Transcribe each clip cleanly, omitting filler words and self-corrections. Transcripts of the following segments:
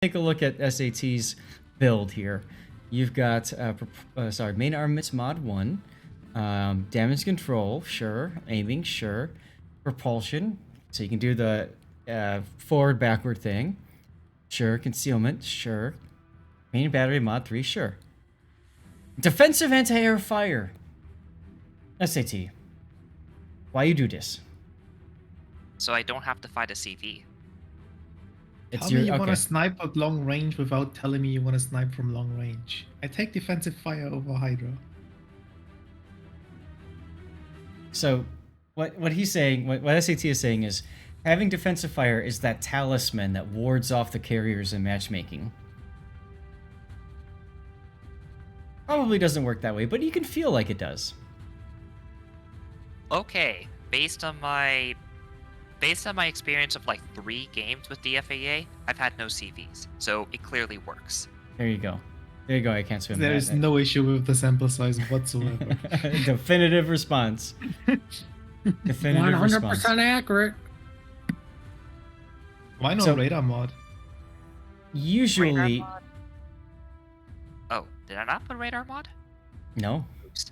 take a look at SAT's build here. You've got main armaments mod 1, damage control, sure, aiming, sure, propulsion, so you can do the forward backward thing, sure, concealment, sure, main battery mod 3, sure, defensive anti-air fire. SAT, why you do this? So I don't have to fight a CV. Tell me you want to snipe at long range without telling me you want to snipe from long range. I take defensive fire over Hydra. So, what he's saying, what SAT is saying is, having defensive fire is that talisman that wards off the carriers in matchmaking. Probably doesn't work that way, but you can feel like it does. Okay, based on my experience of like 3 games with the FAA, I've had no CVs, so it clearly works. There you go. There you go. I can't swim. There is no issue with the sample size whatsoever. Definitive response. Definitive 100% response. Accurate. Why not radar mod? Usually. Radar mod? Oh, did I not put radar mod? No. Oops.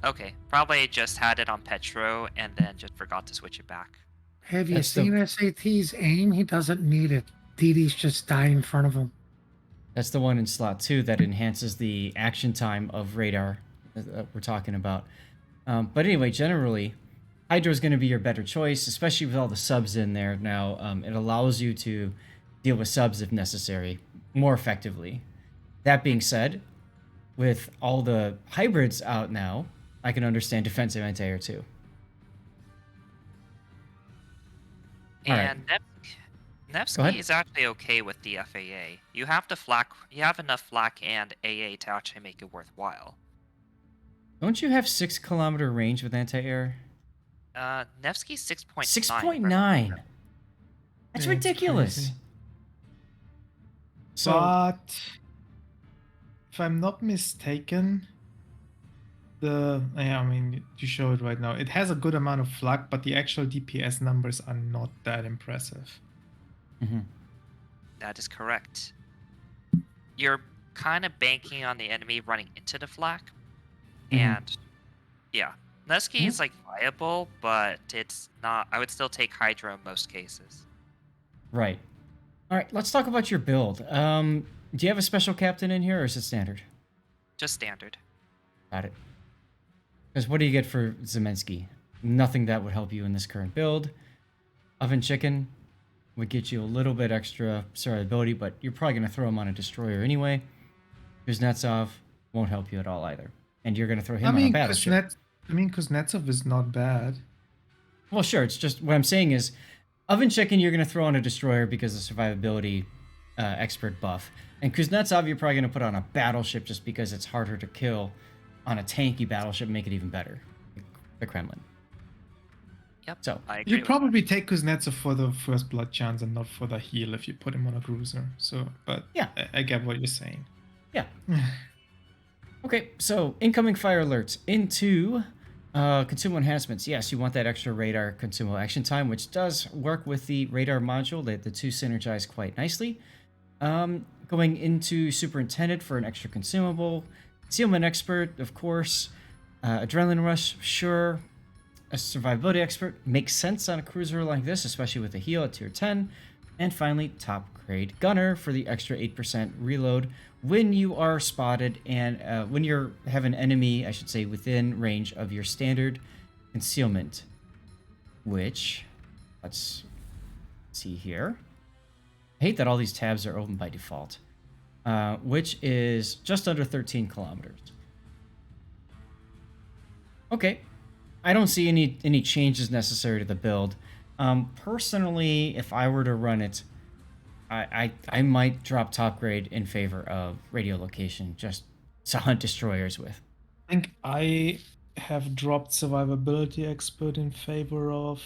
Okay, probably just had it on Petro and then just forgot to switch it back. Have you seen SAT's aim? He doesn't need it. DD's just die in front of him. That's the one in slot 2 that enhances the action time of radar that we're talking about. But anyway, generally, Hydra is going to be your better choice, especially with all the subs in there now. It allows you to deal with subs if necessary more effectively. That being said, with all the hybrids out now, I can understand defensive anti-air too. And Nevsky is actually okay with the FAA. You have enough flak and AA to actually make it worthwhile. Don't you have 6 kilometer range with anti-air? Nevsky's 6.9. 6.9. That's ridiculous. Crazy. So, but if I'm not mistaken, I mean, you show it right now. It has a good amount of flak, but the actual DPS numbers are not that impressive. Mm-hmm. That is correct. You're kind of banking on the enemy running into the flak. And yeah, Nevsky is like viable, but it's not. I would still take Hydra in most cases. Right. All right, let's talk about your build. Do you have a special captain in here, or is it standard? Just standard. Got it. Because what do you get for Zemensky? Nothing that would help you in this current build. Oven Chicken would get you a little bit extra survivability, but you're probably going to throw him on a destroyer anyway. Kuznetsov won't help you at all either. And you're going to throw him on a battleship. Kuznetsov is not bad. Well, sure. It's just what I'm saying is, Oven Chicken you're going to throw on a destroyer because of survivability expert buff. And Kuznetsov you're probably going to put on a battleship just because it's harder to kill on a tanky battleship, make it even better. The Kremlin. Yep. So you'd probably take Kuznetsov for the first blood chance and not for the heal if you put him on a cruiser. So, but yeah, I get what you're saying. Yeah. Okay, so incoming fire alerts into consumable enhancements. Yes, you want that extra radar consumable action time, which does work with the radar module. The two synergize quite nicely. Going into superintendent for an extra consumable. Concealment expert, of course. Adrenaline rush, sure. A survivability expert makes sense on a cruiser like this, especially with a heal at tier 10. And finally, top grade gunner for the extra 8% reload when you are spotted and when you have an enemy, I should say, within range of your standard concealment. Which, let's see here. I hate that all these tabs are open by default. Which is just under 13 kilometers. Okay. I don't see any changes necessary to the build. Personally, if I were to run it, I might drop top grade in favor of radio location just to hunt destroyers with. I think I have dropped survivability expert in favor of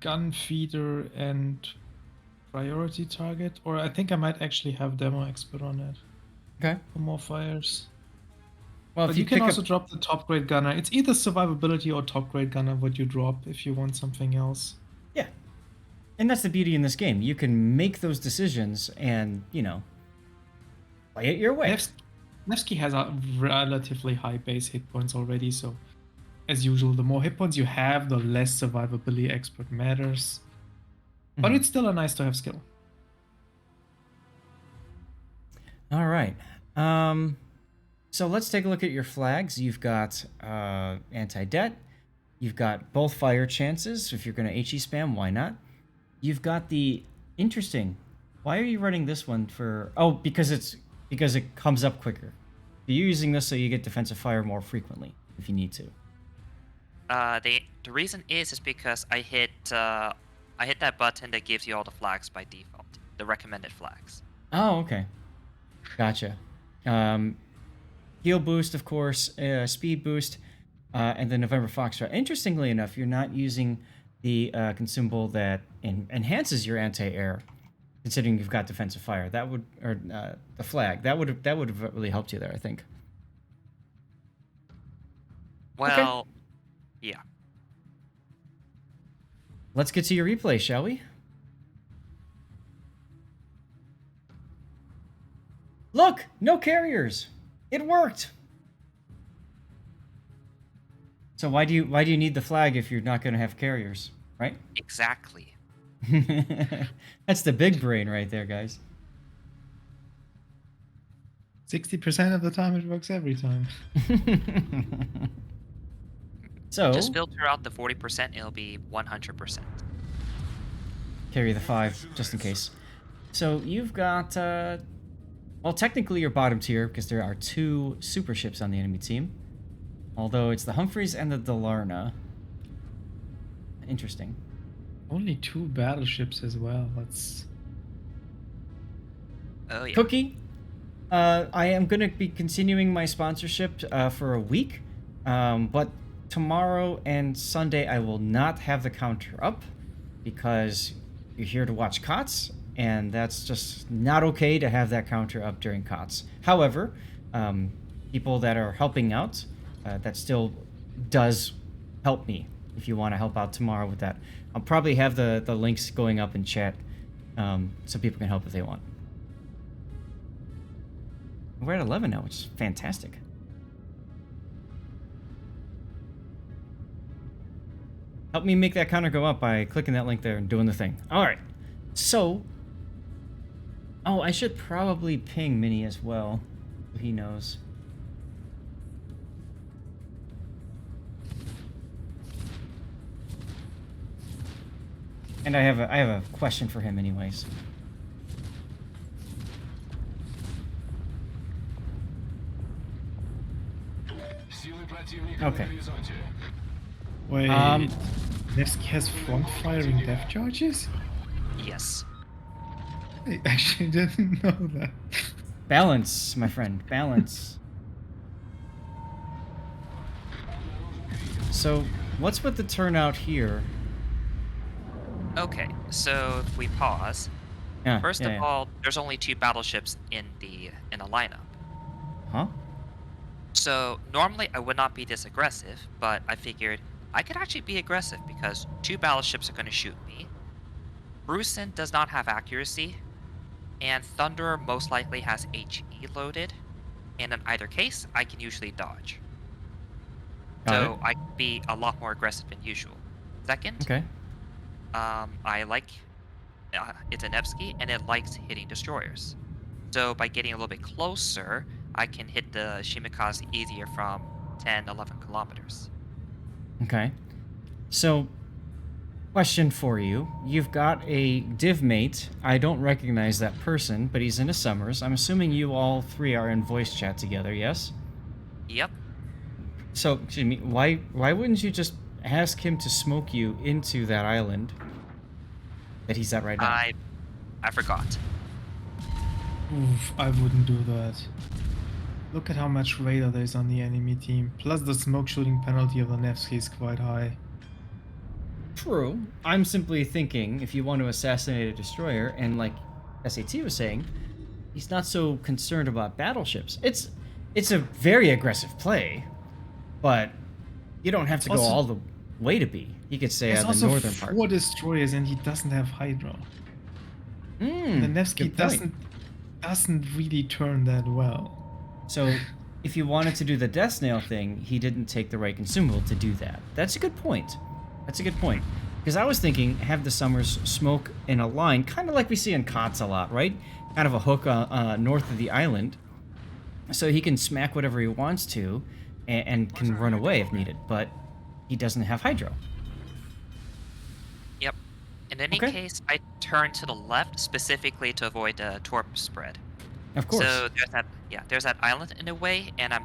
gun feeder and priority target, or I think I might actually have demo expert on it. Okay. For more fires. Well, but you can also drop the top grade gunner. It's either survivability or top grade gunner what you drop if you want something else. Yeah. And that's the beauty in this game. You can make those decisions and, play it your way. Nevsky has a relatively high base hit points already, so as usual, the more hit points you have, the less survivability expert matters. But Mhm. it's still a nice to have skill. All right. So let's take a look at your flags. You've got anti-det. You've got both fire chances. If you're going to HE spam, why not? You've got the interesting. Why are you running this one for? Oh, because it comes up quicker. You're using this so you get defensive fire more frequently if you need to. The reason is because I hit that button that gives you all the flags by default, the recommended flags. Oh, okay. Gotcha. Heal boost, of course, speed boost, and the November Foxtrot. Interestingly enough, you're not using the consumable that enhances your anti-air, considering you've got defensive fire. That would, or the flag. That would have really helped you there, I think. Well, yeah. Let's get to your replay, shall we? Look, no carriers. It worked. So why do you need the flag if you're not going to have carriers, right? Exactly. That's the big brain right there, guys. 60% of the time it works every time. So Just filter out the 40%, it'll be 100%. carry the 5 just in case. So you've got well, technically you're bottom tier because there are 2 super ships on the enemy team. Although it's the Humphreys and the Delarna. Interesting. Only 2 battleships as well. That's Oh yeah. Cookie, I am going to be continuing my sponsorship for a week, but tomorrow and Sunday I will not have the counter up because you're here to watch COTS, and that's just not okay to have that counter up during COTS. However, people that are helping out, that still does help me if you want to help out tomorrow with that. I'll probably have the links going up in chat so people can help if they want. We're at 11 now, which is fantastic. Help me make that counter go up by clicking that link there and doing the thing. All right. So, oh, I should probably ping Minnie as well, so he knows. And I have a question for him anyways. Okay. wait. Um, Nevsky has front firing depth charges? Yes. I actually didn't know that. Balance, my friend, balance. So, what's with the turnout here? Okay, so if we pause, Yeah, first yeah, of yeah. all, there's only 2 battleships in a lineup. Huh? So normally I would not be this aggressive, but I figured I could actually be aggressive because 2 battleships are going to shoot me. Brucein does not have accuracy, and Thunderer most likely has HE loaded, and in either case, I can usually dodge. Got So it. I can be a lot more aggressive than usual. Second, Okay. I like it's a Nevsky, and it likes hitting destroyers. So by getting a little bit closer, I can hit the Shimikaze easier from 10, 11 kilometers. Okay. So, question for you. You've got a div mate. I don't recognize that person, but he's in a Summers. I'm assuming you all 3 are in voice chat together, yes? Yep. So, excuse me, why wouldn't you just ask him to smoke you into that island that he's at right now? I forgot. Oof, I wouldn't do that. Look at how much radar there is on the enemy team. Plus the smoke shooting penalty of the Nevsky is quite high. True. I'm simply thinking if you want to assassinate a destroyer, and like SAT was saying, he's not so concerned about battleships. It's a very aggressive play, but you don't have to go Also- all the way to be. He could stay There's on the also northern part. 4 destroyers and he doesn't have Hydro. And the Nevsky good point. doesn't really turn that well. So, if you wanted to do the Death Snail thing, he didn't take the right consumable to do that. That's a good point. That's a good point. Because I was thinking, have the Summers smoke in a line, kind of like we see in COTS a lot, right? Kind of a hook north of the island, so he can smack whatever he wants to, and can run away if needed. But he doesn't have Hydro. Yep. In any Okay. case, I turn to the left specifically to avoid the torp spread. Of course. So there's that island in a way, and I'm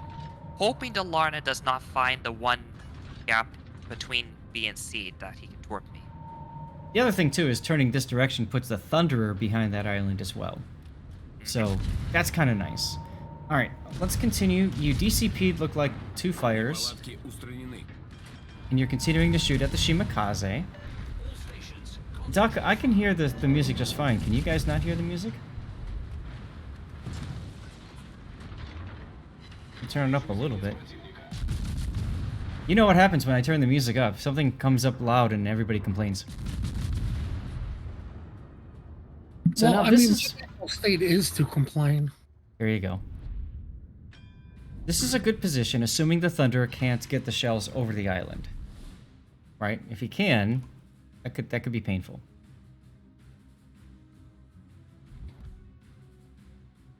hoping the Larna does not find the one gap between B and C that he can torp me. The other thing, too, is turning this direction puts the Thunderer behind that island as well. So, that's kind of nice. Alright, let's continue. You DCP'd look like 2 fires. And you're continuing to shoot at the Shimakaze. Duck, I can hear the music just fine. Can you guys not hear the music? Turn it up a little bit. You know what happens when I turn the music up. Something comes up loud and everybody complains. So well, now I this mean, is... the natural state is to complain. There you go. This is a good position, assuming the Thunderer can't get the shells over the island. Right? If he can, that could be painful.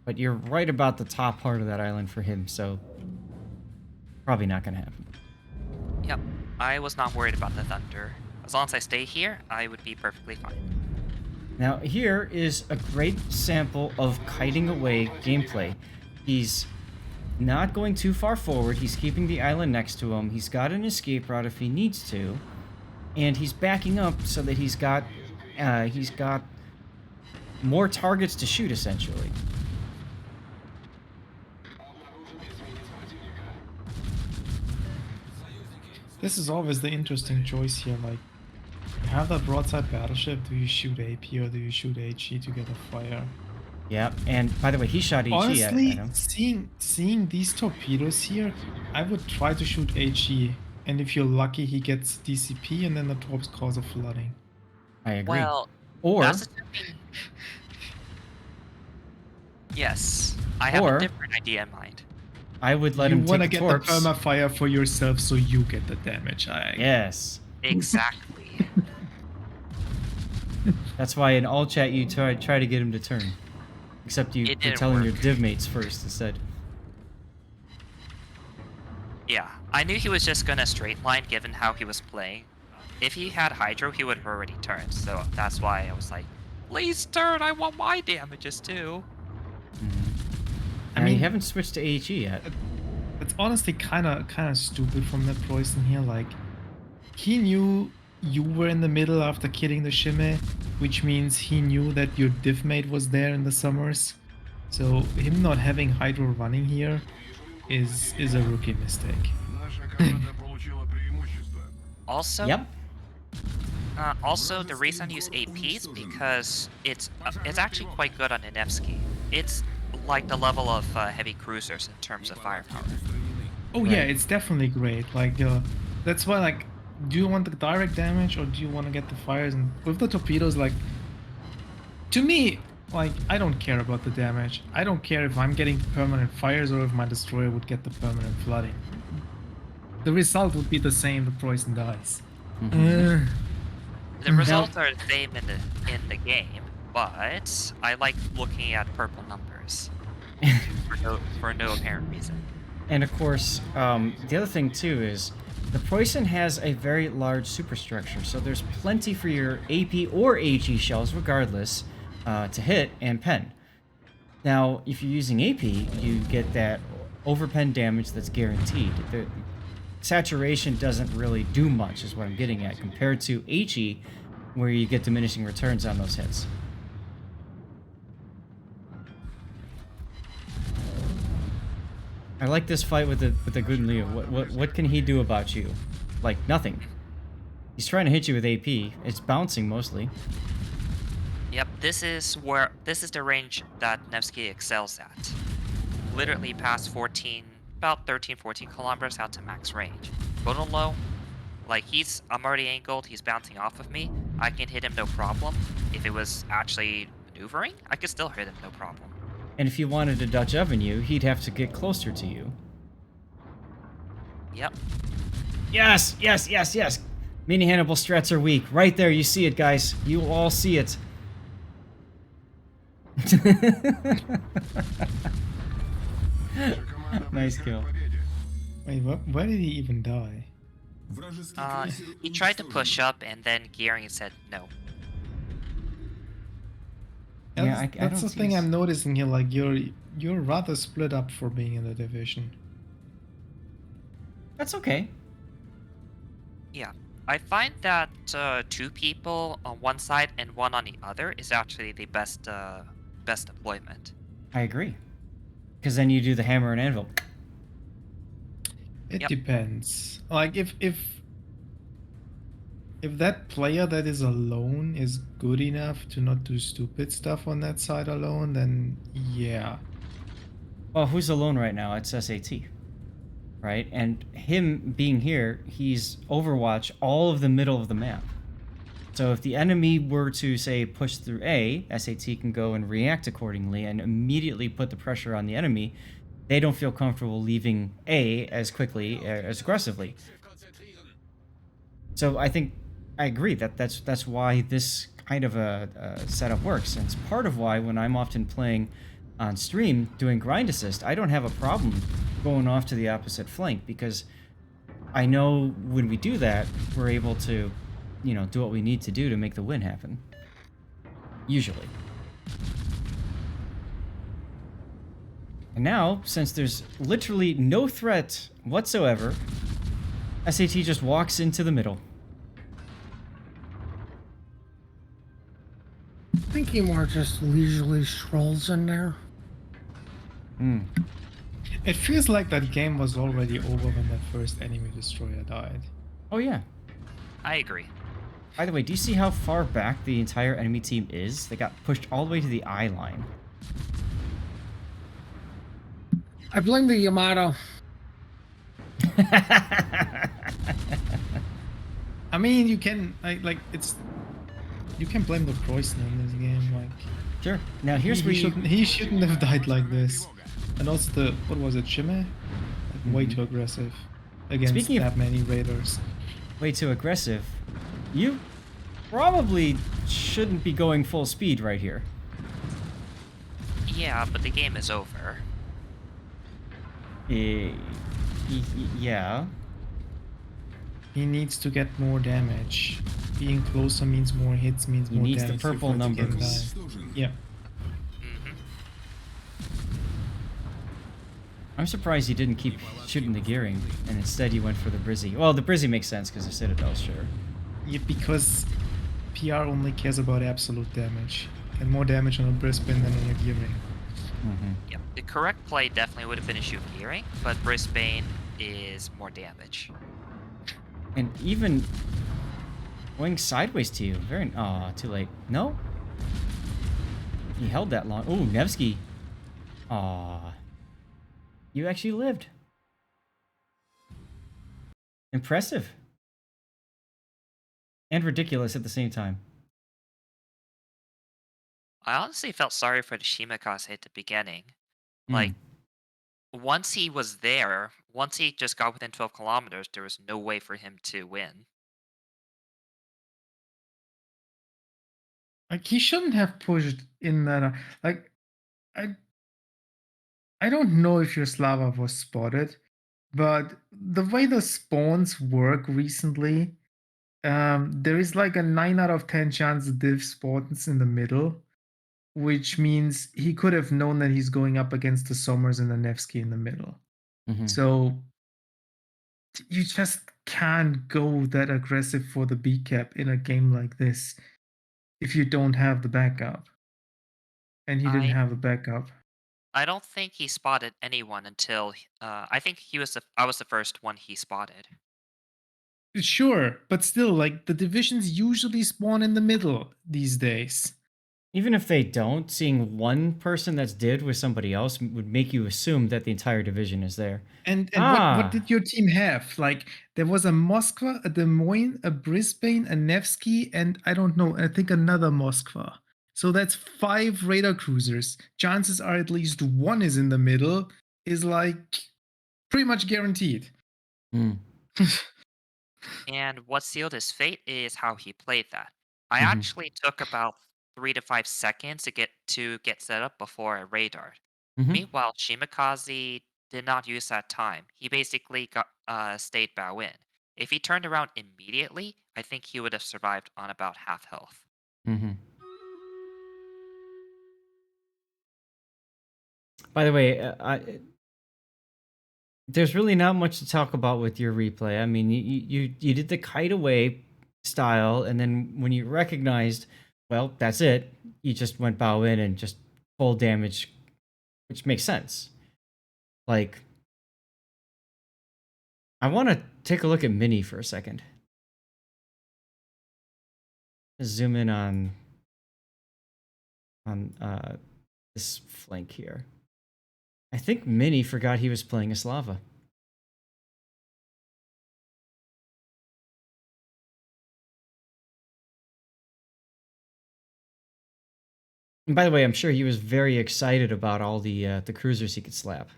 But you're right about the top part of that island for him, so probably not going to happen. Yep. I was not worried about the thunder. As long as I stay here, I would be perfectly fine. Now, here is a great sample of kiting away gameplay. He's not going too far forward. He's keeping the island next to him. He's got an escape route if he needs to. And he's backing up so that he's got more targets to shoot, essentially. This is always the interesting choice here. Like, you have that broadside battleship. Do you shoot AP or do you shoot HE to get a fire? Yeah, and by the way, he shot HE Honestly, at him. seeing these torpedoes here, I would try to shoot HE. And if you're lucky, he gets DCP and then the torps cause a flooding. I agree. Well, Or that's assuming... Yes, I have Or- a different idea in mind. I would let You him want to take get the torps. the perma fire for yourself so you get the damage. Yes. Exactly. That's why in all chat you try to get him to turn. Except you're didn't telling your work. div mates first instead. Yeah, I knew he was just gonna straight line given how he was playing. If he had Hydro, he would have already turned, so that's why I was like, please turn, I want my damages too. I mean, mean- you haven't switched to HE yet. It's honestly kind of stupid from that Preußen here. Like, he knew you were in the middle after killing the Shime, which means he knew that your div mate was there in the summers. So him not having Hydro running here is a rookie mistake. Also, Yep. Also, the reason I use AP is because it's actually quite good on the Nevsky. It's like the level of heavy cruisers in terms of firepower. Oh yeah, Right. it's definitely great. Like, that's why, like, do you want the direct damage or do you want to get the fires? And with the torpedoes, like, to me, like, I don't care about the damage. I don't care if I'm getting permanent fires or if my destroyer would get the permanent flooding. The result would be the same. The Preußen dies. The results are the same in the game, but I like looking at purple numbers for no apparent reason. And of course, the other thing too is the Preußen has a very large superstructure, so there's plenty for your AP or HE shells, regardless, to hit and pen. Now, if you're using AP, you get that overpen damage that's guaranteed. The saturation doesn't really do much, is what I'm getting at, compared to HE, where you get diminishing returns on those hits. I like this fight with the good Leo. What can he do about you? Like nothing. He's trying to hit you with AP. It's bouncing mostly. Yep, this is the range that Nevsky excels at. Literally past about 13, 14 kilometers out to max range. Go to low, Like I'm already angled. He's bouncing off of me. I can hit him no problem. If it was actually maneuvering, I could still hit him no problem. And if he wanted to Dutch oven you, he'd have to get closer to you. Yep. Yes, yes, yes, yes. Mini Hannibal strats are weak. Right there, you see it, guys. You all see it. Nice kill. Wait, why did he even die? He tried to push up, and then Gearing said no. Yeah, That's the thing I'm noticing here. Like you're rather split up for being in the division. That's okay. Yeah. I find that 2 people on one side and 1 on the other is actually the best deployment. I agree. Because then you do the hammer and anvil. It Yep. depends. Like if that player that is alone is good enough to not do stupid stuff on that side alone, then yeah. Well, who's alone right now? It's SAT. Right? And him being here, he's Overwatch all of the middle of the map. So if the enemy were to, say, push through A, SAT can go and react accordingly and immediately put the pressure on the enemy. They don't feel comfortable leaving A as quickly, as aggressively. So I think I agree that's why this kind of a setup works, and it's part of why when I'm often playing on stream doing grind assist, I don't have a problem going off to the opposite flank, because I know when we do that, we're able to, you know, do what we need to do to make the win happen. Usually. And now, since there's literally no threat whatsoever, SAT just walks into the middle. I think he more just leisurely strolls in there. Hmm. It feels like that game was already over when that first enemy destroyer died. Oh yeah. I agree. By the way, do you see how far back the entire enemy team is? They got pushed all the way to the eye line. I blame the Yamato. I mean, you can you can blame the Preußen in this game. Like, Sure. Now here's where he shouldn't have died like this. And also the what was it, Shime? Like, way too aggressive against Speaking of- that many raiders. way too aggressive. You probably shouldn't be going full speed right here. Yeah, but the game is over. Yeah. He needs to get more damage. Being closer means more hits, means He more needs the damage. purple before it can numbers. die. Yeah. Hmm. I'm surprised he didn't keep shooting the gearing, and instead he went for the Brizzy. Well, the Brizzy makes sense because of Citadel, sure. Yeah, because PR only cares about absolute damage. And more damage on a Brisbane than on a Gearing. Mm-hmm. Yep. The correct play definitely would have been a shoot Gearing, but Brisbane is more damage. And even going sideways to you. Very... Aw, too late. No? He held that long. Oh, Nevsky. Aw. You actually lived. Impressive. And ridiculous at the same time. I honestly felt sorry for the Shimakaze at the beginning. Hmm. Like, once he was there, once he just got within 12 kilometers, there was no way for him to win. Like, he shouldn't have pushed in that. Like, I don't know if your Slava was spotted, but the way the spawns work recently, there is like a 9 out of 10 chance the div spawns in the middle, which means he could have known that he's going up against the Sommers and the Nevsky in the middle. Mhm. So you just can't go that aggressive for the B cap in a game like this if you don't have the backup. And he didn't have the backup. I don't think he spotted anyone until I think I was the first one he spotted. Sure, but still, like, the divisions usually spawn in the middle these days. Even if they don't, seeing one person that's did with somebody else would make you assume that the entire division is there. And what Ah, did your team have? Like there was a Moskva, a Des Moines, a Brisbane, a Nevsky, and I don't know, I think another Moskva. So that's 5 radar cruisers. Chances are at least one is in the middle, is like pretty much guaranteed. hmm. And what sealed his fate is how he played that. I Mhm. actually took about 3 to 5 seconds to get set up before a radar. Mhm. Meanwhile, Shimakaze did not use that time. He basically got stayed bow in. If he turned around immediately, I think he would have survived on about half health. Mhm. By the way, there's really not much to talk about with your replay. I mean, you did the kite away style, and then when you recognized, well, that's it. You just went bow in and just full damage, which makes sense. Like, I want to take a look at Mini for a second. Zoom in on this flank here. I think Mini forgot he was playing a Slava. And by the way, I'm sure he was very excited about all the cruisers he could slap.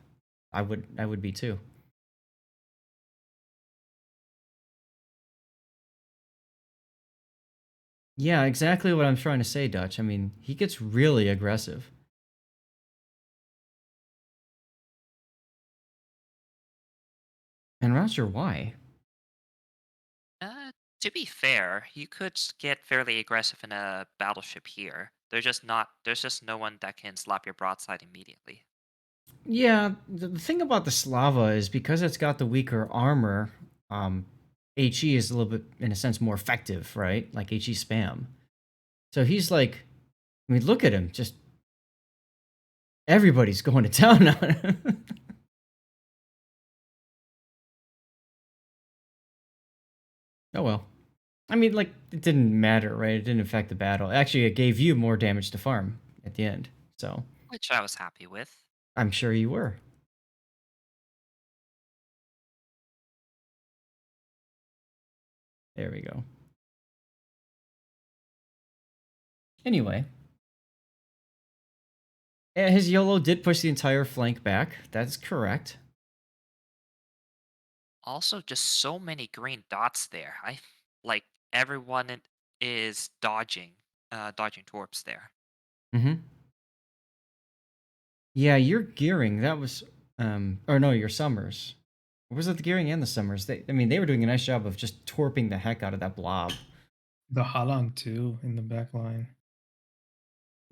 I would be too. Yeah, exactly what I'm trying to say, Dutch. I mean, he gets really aggressive. And I'm not sure why. To be fair, you could get fairly aggressive in a battleship here. There's just no one that can slap your broadside immediately. Yeah, the thing about the Slava is because it's got the weaker armor, HE is a little bit, in a sense, more effective, right? Like HE spam. So he's like, I mean, look at him. Just everybody's going to town on him. Oh well. I mean, like, it didn't matter, right? It didn't affect the battle. Actually, it gave you more damage to farm at the end. So Which I was happy with. I'm sure you were. There we go. Anyway, yeah, his YOLO did push the entire flank back. That's correct. Also, just so many green dots there. Like everyone is dodging torps there. Mm-hmm. Yeah, your gearing, that was or no, your summers. Or was it the gearing and the summers? I mean, they were doing a nice job of just torping the heck out of that blob. The Holland too in the back line.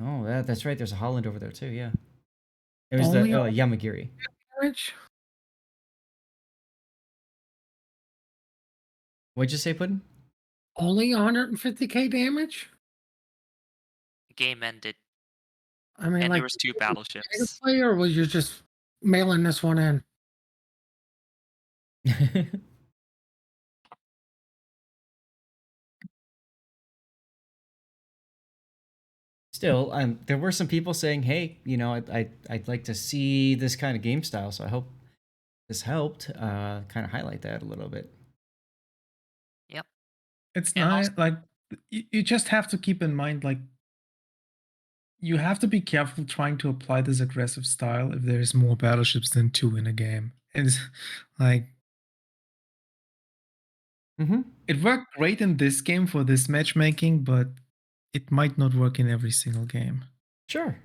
Oh, that's right. There's a Holland over there too. Yeah, it was the Only on Yamagiri. damage? What'd you say, Puddin? Only 150k damage? Game ended, I mean, and there like, was two did you battleships. play or was you just mailing this one in? Still, there were some people saying, "Hey, you know, I'd like to see this kind of game style." So I hope this helped kind of highlight that a little bit. Yep. It's And also, not like you just have to keep in mind like you have to be careful trying to apply this aggressive style if there's more battleships than 2 in a game. It's like Mm-hmm. it worked great in this game for this matchmaking, but it might not work in every single game. Sure.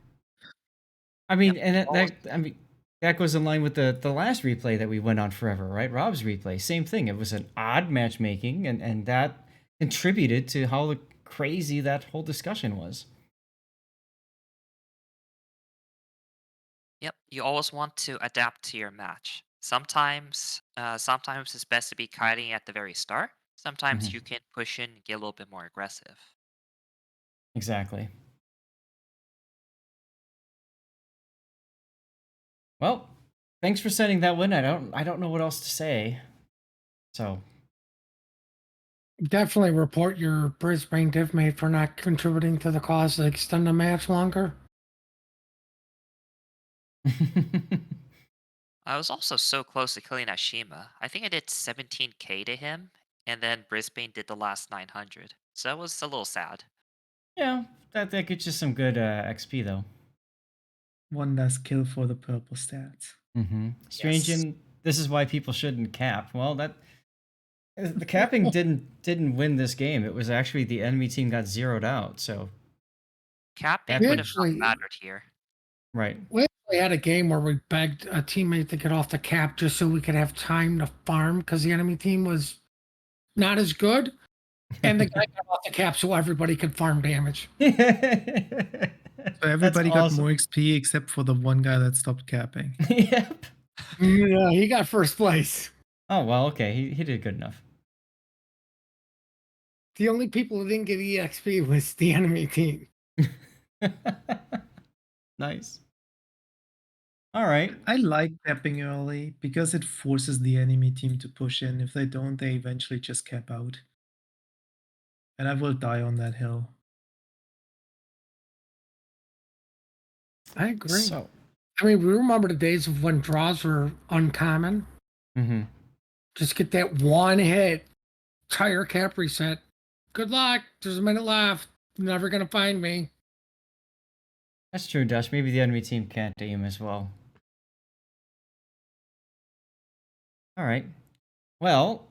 I yep. mean, and You that I mean that goes in line with the last replay that we went on forever, right? Rob's replay, same thing. It was an odd matchmaking, and that contributed to how crazy that whole discussion was. Yep, you always want to adapt to your match. Sometimes it's best to be kiting at the very start. Sometimes Hmm. you can push in and get a little bit more aggressive. Exactly. Well, thanks for sending that one. I don't know what else to say. So Definitely report your Brisbane div mate for not contributing to the cause to extend the match longer. I was also so close to killing Ashima. I think I did 17k to him, and then Brisbane did the last 900. So that was a little sad. Yeah, that gets you some good XP though. One less kill for the purple stats. Strange, Yes. and this is why people shouldn't cap. Well, that the capping didn't win this game. It was actually the enemy team got zeroed out. So Capping We would capping, have not actually mattered here. right? we actually had a game where we begged a teammate to get off the cap just so we could have time to farm because the enemy team was not as good. And the guy got off the cap so everybody could farm damage. So That's everybody got awesome. more XP except for the one guy that stopped capping. Yep. Yeah, he got first place. Oh well, okay. He did good enough. The only people who didn't get EXP was the enemy team. Nice. All right. I like capping early because it forces the enemy team to push in. If they don't, they eventually just cap out. And I will die on that hill. I agree. So, I mean, we remember the days of when draws were uncommon. mhm. Just get that one hit, tire cap reset. Good luck. There's a minute left. You're never gonna find me. That's true, Dash. Maybe the enemy team can't aim as well. All right. Well,